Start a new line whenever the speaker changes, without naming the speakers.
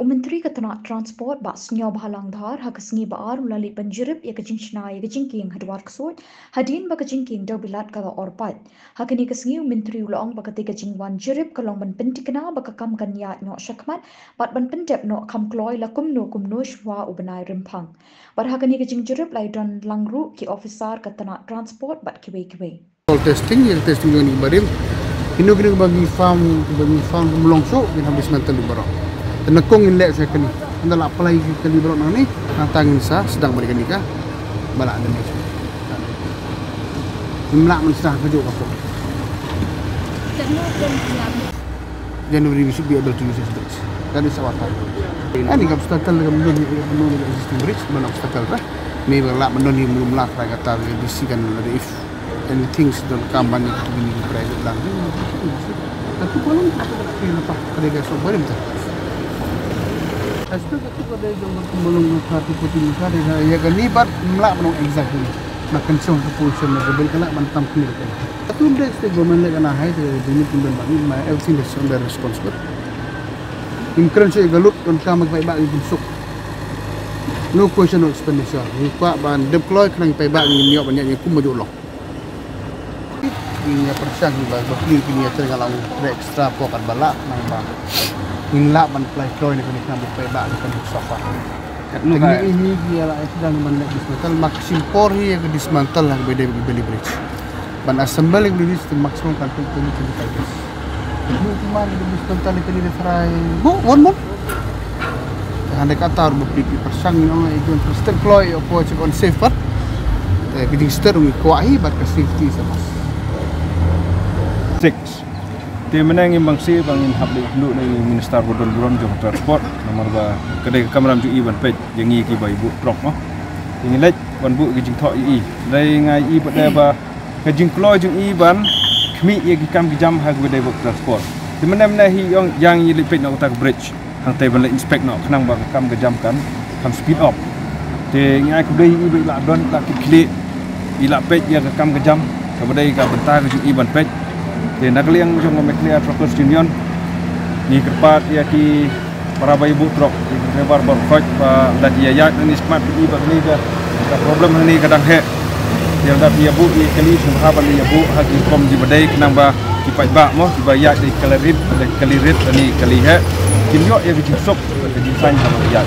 Myntri ketena transport bak senyaw bahalang dhar ha kesengi baar melalui penjurip ya kejingpyntrei ya kejingkieng Dwarksuid hadin bak kejingkieng dau bilat kala orpat ha kini kesengi Myntri ulong bak ketika jingwan jurip kalong ban penti kena bak kam kan ya no syakmat bat ban pentep no kam kloy la kumno shwa ubenai rimpang bat ha kini kejing jurip lai don langru ki officer ketena transport bat kiwe
testing yang testing ni barim inu kena bagi farm melongso bin habis mental di barang tenekong in lek saya kini anda la apply ke di barang ni tangin sa sedang berikan nikah balak ada ni imlak mensah kerja apa January we should be able to use this bridge that is our target ani kap statal dengan menun existing bridge mana statal lah ni balak menun ni belum lah kata bisikan ada if and things don't come money to be private lang tapi kalau apa kerja so barim tu aspek itu pada jangan belum hati putih ada ya kan ni bat melak menong exactly makan song proportion nak beli kena mantam clear kan tu dia state government nak kena hai tu ini pun bagi my everything is under responsible increment saya galut dan kami baik bagi besok no question of expenditure ni pak ban deploy kena baik bagi niok banyak yang kumaju loh ini persang ni bagi beli ini acara kalau extra pokat balak nambah inlak ban play kloy ni kena baik bagi kan sofa ini dia lah sedang mendak dismantle maksimum hi yang dismantle lah beda beli bridge ban assemble yang beli itu maksimum kan tu ni kita guys ini cuma di dismantle ni kena try one more anda kata harus beli persang ni itu system kloy apa check on safe part bidding stir umi kuahi bat ke safety sama
6 Dia menang yang bangsi bangin habli dulu ni Minister Bodol Buram Jom Transport nomor ba kedai kamram ju i ban pej yang i ki bai bu trok no yang lek ban bu ki jing thok i dai ngai i pada ba ke jing kloy jung i ban khmi ye ki kam ki jam ha ku dai bu transport di mana hi yang i lek pej no ta bridge hang tai ban lek inspect no khnang ba kam ke jam kan kam speed up de ngai ku dai i bai la don la ki klik i la pej ya ke kam ke jam ka dai ka bentar ju i ban pej de nakliang jong meklia truckers union ni kerpat ya ki para ibu truk di bar fight pa dan dia ya ni smart di bag ni ga problem ni kadang he yang da dia bu i kali sahabat ni bu hagi kom di badai kenang ba ki pai ba mo ki bayat di kalirit ni kali he kinyo ya ki sok di sign sama ya